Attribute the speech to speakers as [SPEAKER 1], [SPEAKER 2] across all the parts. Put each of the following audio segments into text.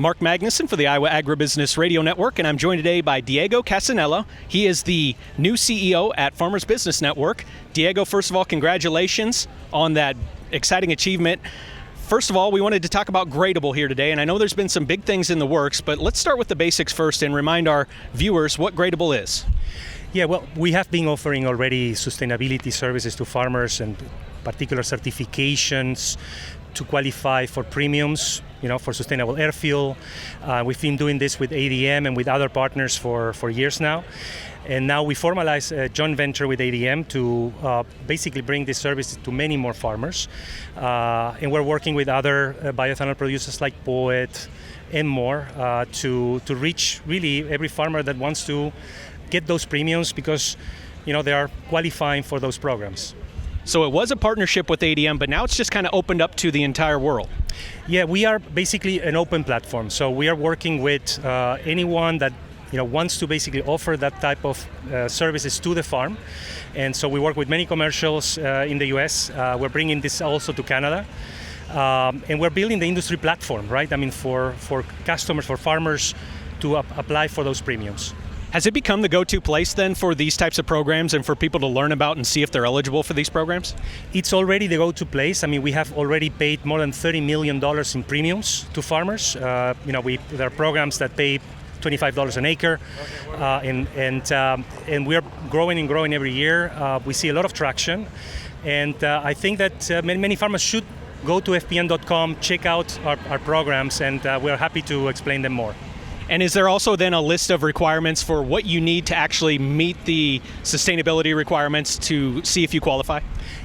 [SPEAKER 1] Mark Magnuson for the Iowa Agribusiness Radio Network, and I'm joined today by Diego Casanello. He is the new CEO at Farmers Business Network. Diego, first of all, congratulations on that exciting achievement. First of all, we wanted to talk about Gradable here today, and I know there's been some big things in the works, but let's start with the basics first and remind our viewers what Gradable is.
[SPEAKER 2] Yeah, well, we have been offering already sustainability services to farmers and particular certifications to qualify for premiums, for sustainable air fuel. We've been doing this with ADM and with other partners for years now. And now we formalize a joint venture with ADM to basically bring this service to many more farmers. And we're working with other bioethanol producers like Poet and more to reach really every farmer that wants to get those premiums because they are qualifying for those programs.
[SPEAKER 1] So it was a partnership with ADM, but now it's just kind of opened up to the entire world.
[SPEAKER 2] Yeah, we are basically an open platform. So we are working with anyone that wants to basically offer that type of services to the farm. And so we work with many commercials in the US. We're bringing this also to Canada. And we're building the industry platform, right? I mean, for customers, for farmers to apply for those premiums.
[SPEAKER 1] Has it become the go-to place then for these types of programs and for people to learn about and see if they're eligible for these programs?
[SPEAKER 2] It's already the go-to place. I mean, we have already paid more than $30 million in premiums to farmers. There are programs that pay $25 an acre, and we are growing and growing every year. We see a lot of traction, and I think that many farmers should go to fpn.com, check out our programs, and we're happy to explain them more.
[SPEAKER 1] And is there also then a list of requirements for what you need to actually meet the sustainability requirements to see if you qualify?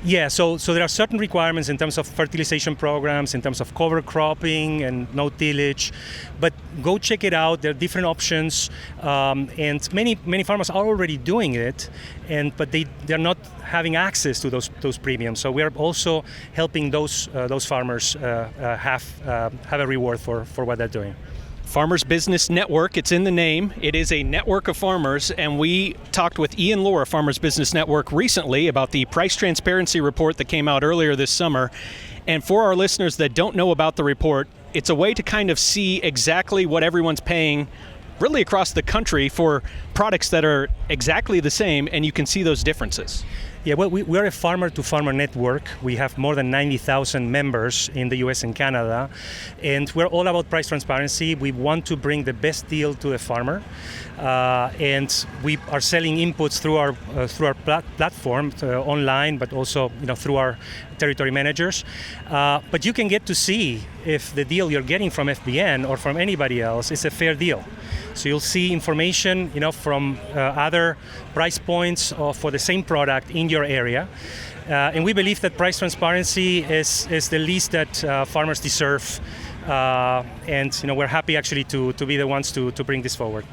[SPEAKER 2] Yeah, so there are certain requirements in terms of fertilization programs, in terms of cover cropping and no tillage, but go check it out. There are different options, and many farmers are already doing it, but they're not having access to those premiums. So we are also helping those farmers have a reward for what they're doing.
[SPEAKER 1] Farmers Business Network, it's in the name. It is a network of farmers, and we talked with Ian Lohr of Farmers Business Network recently about the price transparency report that came out earlier this summer. And for our listeners that don't know about the report, it's a way to kind of see exactly what everyone's paying really across the country for products that are exactly the same, and you can see those differences.
[SPEAKER 2] Yeah, well, we're a farmer-to-farmer network. We have more than 90,000 members in the US and Canada, and we're all about price transparency. We want to bring the best deal to the farmer, and we are selling inputs through our platform online, but also through our territory managers. But you can get to see if the deal you're getting from FBN or from anybody else is a fair deal. So you'll see information, from other price points for the same product in your area. And we believe that price transparency is the least that farmers deserve. And we're happy actually to be the ones to bring this forward.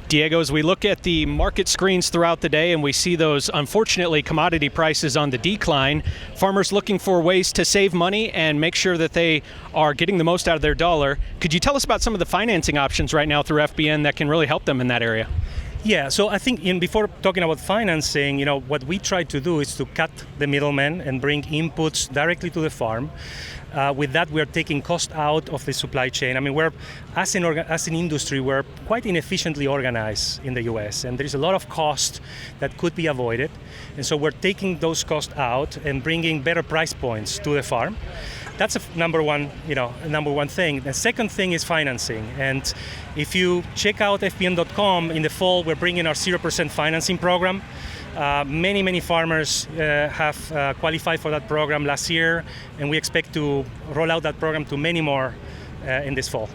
[SPEAKER 1] Diego, as we look at the market screens throughout the day and we see those, unfortunately, commodity prices on the decline, farmers looking for ways to save money and make sure that they are getting the most out of their dollar. Could you tell us about some of the financing options right now through FBN that can really help them in that area?
[SPEAKER 2] Yeah, so I think before talking about financing, what we try to do is to cut the middleman and bring inputs directly to the farm. With that, we are taking cost out of the supply chain. I mean, as an industry, we're quite inefficiently organized in the US, and there is a lot of cost that could be avoided. And so we're taking those costs out and bringing better price points to the farm. That's number one thing. The second thing is financing. And if you check out fpn.com in the fall, we're bringing our 0% financing program. Many farmers have qualified for that program last year, and we expect to roll out that program to many more in this fall.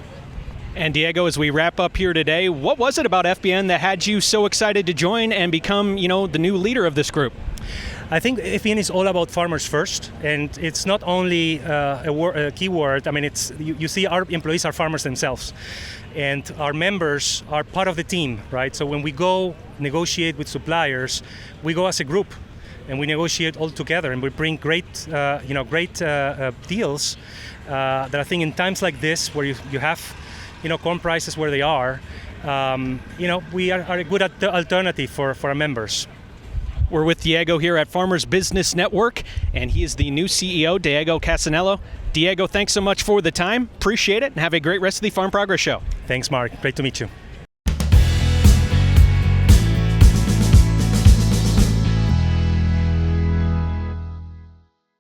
[SPEAKER 1] And Diego, as we wrap up here today, what was it about FBN that had you so excited to join and become, the new leader of this group?
[SPEAKER 2] I think FBN is all about farmers first, and it's not only a key word. I mean, you see our employees are farmers themselves, and our members are part of the team, right? So when we go negotiate with suppliers, we go as a group, and we negotiate all together, and we bring great deals that I think in times like this, where you have corn prices where they are, we are a good alternative for our members.
[SPEAKER 1] We're with Diego here at Farmers Business Network, and he is the new CEO, Diego Casanello. Diego, thanks so much for the time. Appreciate it, and have a great rest of the Farm Progress Show.
[SPEAKER 2] Thanks, Mark. Great to meet you.